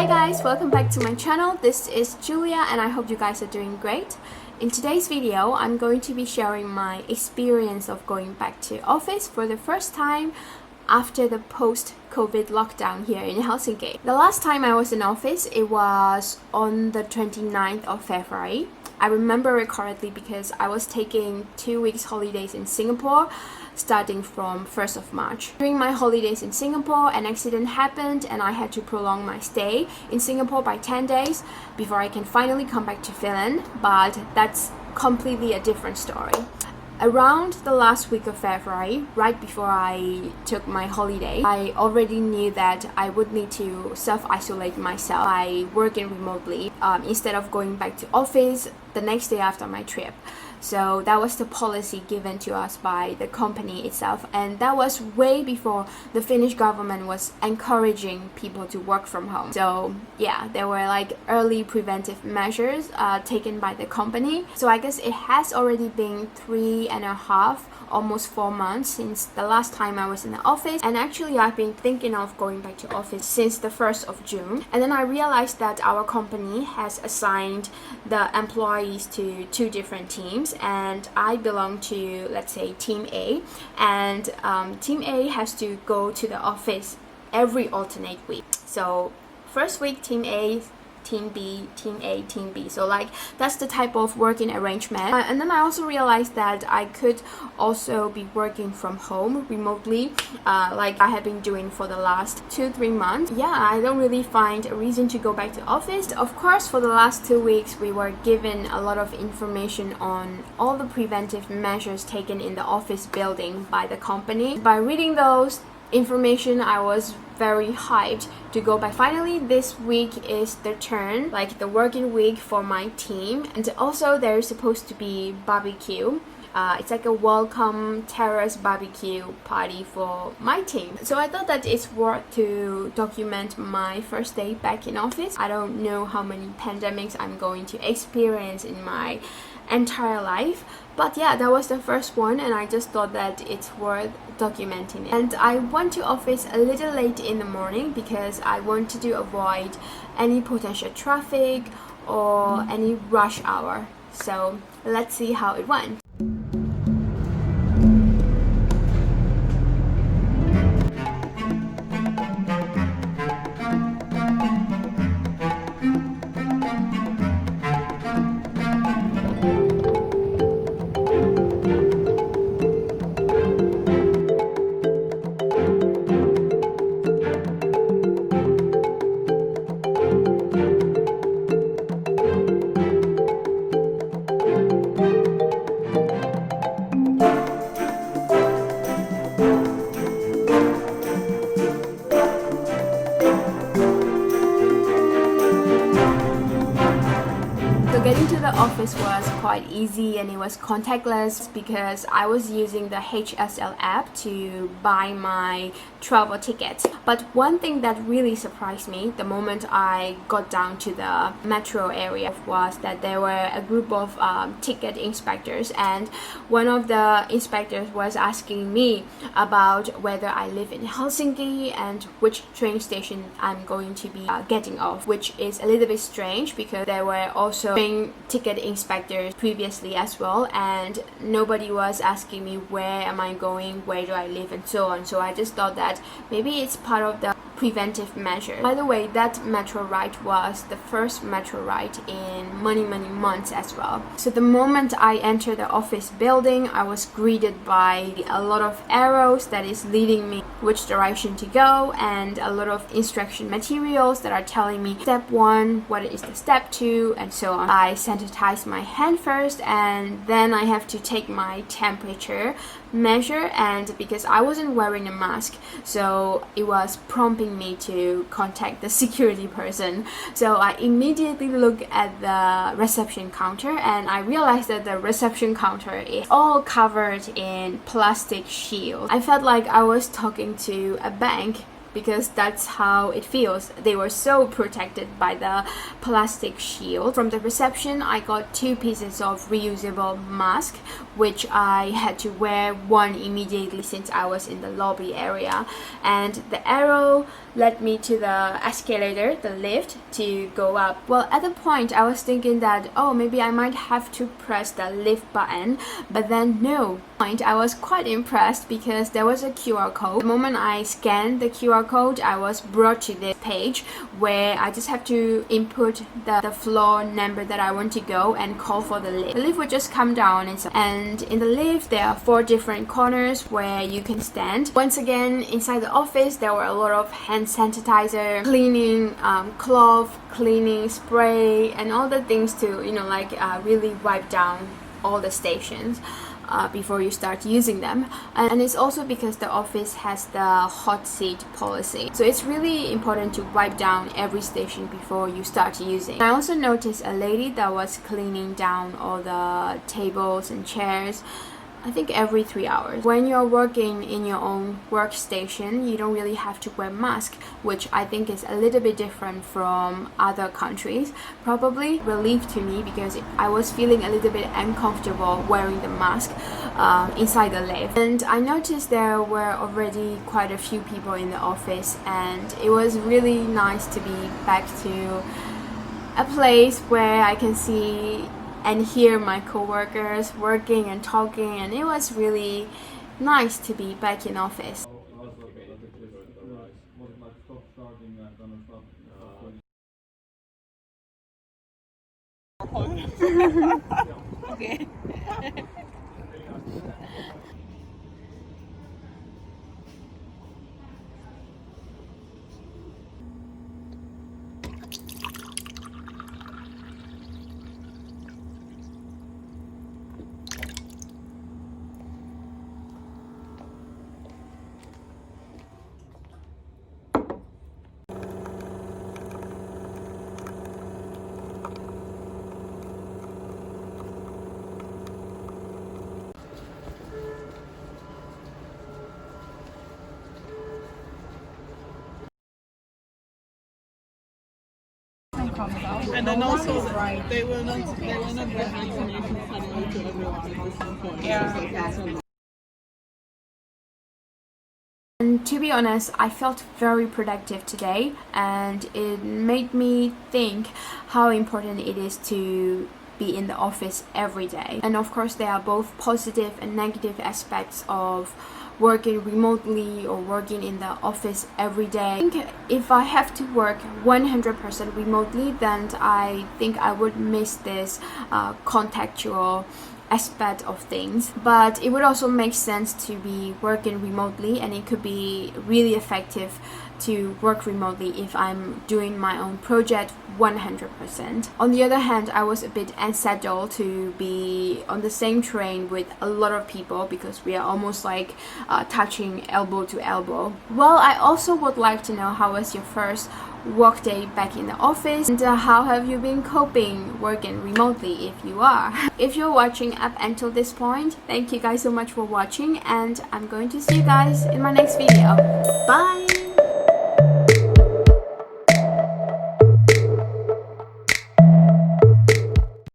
guys, welcome back to my channel. This is Julia and I hope you guys are doing great. In today's video, I'm going to be sharing my experience of going back to office for the first time after the post-COVID lockdown here in Helsinki. The last time I was in office, it was on the 29th of February. I remember it correctly because I was taking 2 weeks holidays in Singapore starting from 1st of March. During my holidays in Singapore, an accident happened and I had to prolong my stay in Singapore by 10 days before I can finally come back to Finland, but that's completely a different story. Around the last week of February, right before I took my holiday, I already knew that I would need to self-isolate myself by working remotely instead of going back to office the next day after my trip. So that was the policy given to us by the company itself, and that was way before the Finnish government was encouraging people to work from home. So yeah, there were like early preventive measures taken by the company. So I guess it has already been 3.5, almost 4 months since the last time I was in the office, and actually I've been thinking of going back to office since the 1st of June. And then I realized that our company has assigned the employees to 2 different teams, and I belong to, let's say, Team A, and Team A has to go to the office every alternate week. So first week Team A, Team B, Team A, Team B. So like that's the type of working arrangement. And then I also realized that I could also be working from home remotely, like I have been doing for the last 2-3 months. Yeah, I don't really find a reason to go back to office. Of course, for the last 2 weeks, we were given a lot of information on all the preventive measures taken in the office building by the company. By reading those information, I was very hyped to go back. Finally, this week is the turn, like the working week for my team, and also there's supposed to be barbecue. It's like a welcome terrace barbecue party for my team. So I thought that it's worth to document my first day back in office. I don't know how many pandemics I'm going to experience in my entire life, but yeah, that was the first one and I just thought that it's worth documenting it. And I went to office a little late in the morning because I wanted to avoid any potential traffic or any rush hour. So let's see how it went. Getting to the office was quite easy and it was contactless because I was using the HSL app to buy my travel tickets. But one thing that really surprised me the moment I got down to the metro area was that there were a group of ticket inspectors, and one of the inspectors was asking me about whether I live in Helsinki and which train station I'm going to be getting off, which is a little bit strange because there were also ticket inspectors previously as well, and nobody was asking me where am I going, where do I live, and so on. So I just thought that maybe it's part of the preventive measure. By the way, that metro ride was the first metro ride in many months as well. So the moment I entered the office building, I was greeted by a lot of arrows that is leading me which direction to go, and a lot of instruction materials that are telling me step 1, what is the step 2, and so on. I sanitize my hand first, and then I have to take my temperature measure, and because I wasn't wearing a mask, so it was prompting me to contact the security person. So I immediately look at the reception counter and I realized that the reception counter is all covered in plastic shield. I felt like I was talking to a bank because that's how it feels. They were so protected by the plastic shield. From the reception, I got 2 pieces of reusable mask, which I had to wear one immediately since I was in the lobby area. And the arrow led me to the escalator, the lift, to go up. Well, at the point I was thinking that, oh, maybe I might have to press the lift button, but then no. I was quite impressed because there was a QR code. The moment I scanned the QR code, I was brought to this page where I just have to input the floor number that I want to go and call for the lift. The lift would just come down, and in the lift there are 4 different corners where you can stand. Once again, inside the office there were a lot of hand sanitizer, cleaning cloth, cleaning spray, and all the things to really wipe down all the stations before you start using them. And it's also because the office has the hot seat policy, so it's really important to wipe down every station before you start using. I also noticed a lady that was cleaning down all the tables and chairs, I think every 3 hours. When you're working in your own workstation, you don't really have to wear mask, which I think is a little bit different from other countries. Probably relief to me because I was feeling a little bit uncomfortable wearing the mask inside the lift. And I noticed there were already quite a few people in the office, and it was really nice to be back to a place where I can see and hear my co-workers working and talking, and it was really nice to be back in office. Okay. And then also, they were not the vaccination study to everyone. Yeah. And to be honest, I felt very productive today, and it made me think how important it is to be in the office every day. And of course, there are both positive and negative aspects of working remotely or working in the office every day. I think if I have to work 100% remotely, then I think I would miss this contactual aspect of things. But it would also make sense to be working remotely, and it could be really effective to work remotely if I'm doing my own project 100%. On the other hand, I was a bit unsettled to be on the same train with a lot of people because we are almost like touching elbow to elbow. Well, I also would like to know, how was your first work day back in the office, and how have you been coping working remotely if you are? If you're watching up until this point, thank you guys so much for watching, and I'm going to see you guys in my next video. Bye!